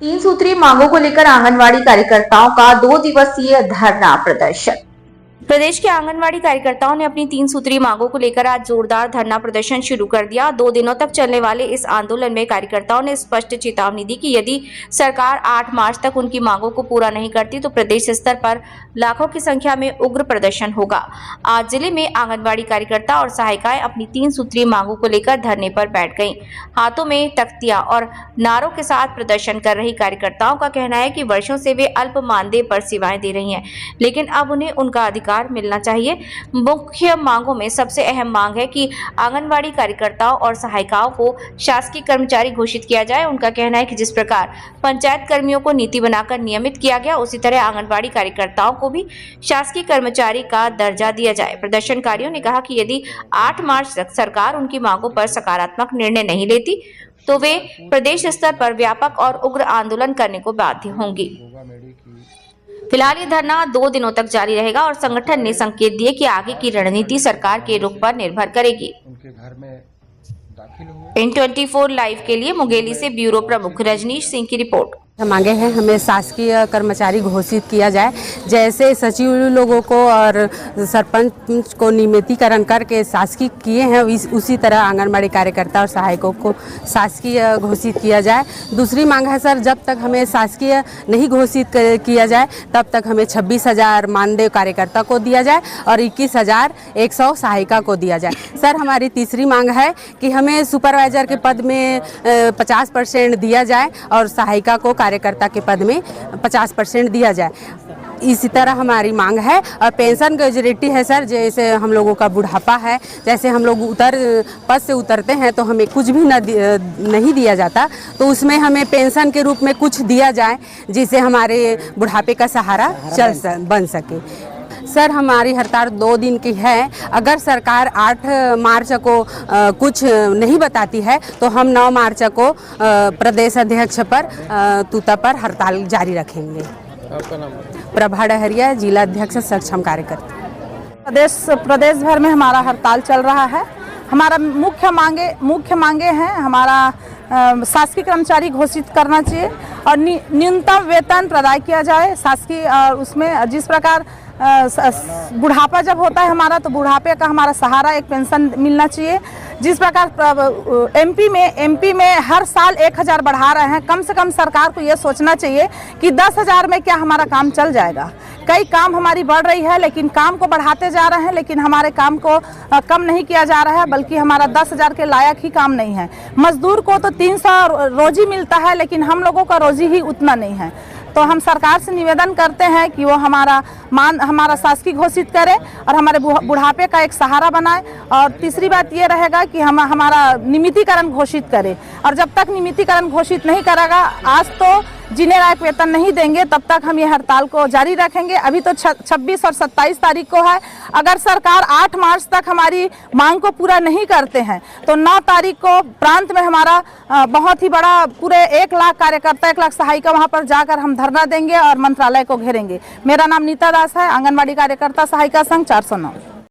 तीन सूत्री मांगों को लेकर आंगनवाड़ी कार्यकर्ताओं का 2 दिवसीय धरना प्रदर्शन। प्रदेश के आंगनवाड़ी कार्यकर्ताओं ने अपनी 3 सूत्री मांगों को लेकर आज जोरदार धरना प्रदर्शन शुरू कर दिया। 2 दिनों तक चलने वाले इस आंदोलन में कार्यकर्ताओं ने स्पष्ट चेतावनी दी कि यदि सरकार 8 मार्च तक उनकी मांगों को पूरा नहीं करती तो प्रदेश स्तर पर लाखों की संख्या में उग्र प्रदर्शन होगा। आज जिले में आंगनवाड़ी कार्यकर्ता और सहायिकाएं अपनी 3 सूत्री मांगों को लेकर धरने पर बैठ गयी। हाथों में तख्तियां और नारों के साथ प्रदर्शन कर रही कार्यकर्ताओं का कहना है कि वर्षों से वे अल्प मानदेय पर सेवाएं दे रही हैं, लेकिन अब उन्हें उनका अधिकार मिलना चाहिए। मुख्य मांगों में सबसे अहम मांग है कि आंगनवाड़ी कार्यकर्ताओं और सहायिकाओं को शासकीय कर्मचारी घोषित किया जाए। उनका कहना है कि जिस प्रकार पंचायत कर्मियों को नीति बनाकर नियमित किया गया, उसी तरह आंगनवाड़ी कार्यकर्ताओं को भी शासकीय कर्मचारी का दर्जा दिया जाए। प्रदर्शनकारियों ने कहा कि यदि 8 मार्च तक सरकार उनकी मांगों पर सकारात्मक निर्णय नहीं लेती तो वे प्रदेश स्तर पर व्यापक और उग्र आंदोलन करने को बाध्य होंगी। फिलहाल ये धरना 2 दिनों तक जारी रहेगा और संगठन ने संकेत दिए कि आगे की रणनीति सरकार के रुख पर निर्भर करेगी। N24 लाइव के लिए मुंगेली से ब्यूरो प्रमुख रजनीश सिंह की रिपोर्ट। मांगे हैं हमें शासकीय कर्मचारी घोषित किया जाए, जैसे सचिव लोगों को और सरपंच को नियमितीकरण करके शासकीय किए हैं, उसी तरह आंगनबाड़ी कार्यकर्ता और सहायकों को शासकीय घोषित किया जाए। दूसरी मांग है सर, जब तक हमें शासकीय नहीं घोषित किया जाए तब तक हमें 26,000 मानदेय कार्यकर्ता को दिया जाए और 21,100 सहायिका को दिया जाए। सर हमारी तीसरी मांग है कि हमें सुपरवाइजर के पद में 50% दिया जाए और सहायिका को कार्यकर्ता के पद में 50% दिया जाए। इसी तरह हमारी मांग है। और पेंशन ग्रेजुएटी है सर, जैसे हम लोगों का बुढ़ापा है, जैसे हम लोग पद से उतरते हैं तो हमें कुछ भी नहीं दिया जाता, तो उसमें हमें पेंशन के रूप में कुछ दिया जाए जिससे हमारे बुढ़ापे का सहारा बन सके। सर हमारी हड़ताल 2 दिन की है। अगर सरकार 8 मार्च को कुछ नहीं बताती है तो हम 9 मार्च को प्रदेश अध्यक्ष पर तूता पर हड़ताल जारी रखेंगे। आपका नाम? प्रभा डहरिया, जिला अध्यक्ष सक्षम कार्यकर्ता। प्रदेश भर में हमारा हड़ताल चल रहा है। हमारा मुख्य मांगे हैं, हमारा शासकीय कर्मचारी घोषित करना चाहिए और न्यूनतम वेतन प्रदान किया जाए शासकीय। उसमें जिस प्रकार बुढ़ापा जब होता है हमारा, तो बुढ़ापे का हमारा सहारा एक पेंशन मिलना चाहिए। जिस प्रकार एमपी में हर साल 1,000 बढ़ा रहे हैं, कम से कम सरकार को ये सोचना चाहिए कि 10,000 में क्या हमारा काम चल जाएगा। कई काम हमारी बढ़ रही है, लेकिन काम को बढ़ाते जा रहे हैं, लेकिन हमारे काम को कम नहीं किया जा रहा है, बल्कि हमारा 10,000 के लायक ही काम नहीं है। मजदूर को तो 300 रोजी मिलता है, लेकिन हम लोगों का रोजी ही उतना नहीं है। तो हम सरकार से निवेदन करते हैं कि वो हमारा शासकीय घोषित करे और हमारे बुढ़ापे का एक सहारा बनाए। और तीसरी बात ये रहेगा कि हमारा नियमितीकरण घोषित करे, और जब तक नियमितीकरण घोषित नहीं करेगा, आज तो जिन्हें लायक वेतन नहीं देंगे तब तक हम ये हड़ताल को जारी रखेंगे। अभी तो 26 और 27 तारीख को है। अगर सरकार 8 मार्च तक हमारी मांग को पूरा नहीं करते हैं तो 9 तारीख को प्रांत में हमारा बहुत ही बड़ा पूरे 1 लाख कार्यकर्ता, 1 लाख सहायिका वहां पर जाकर हम धरना देंगे और मंत्रालय को घेरेंगे। मेरा नाम नीता दास है, आंगनबाड़ी कार्यकर्ता सहायिका संघ 409।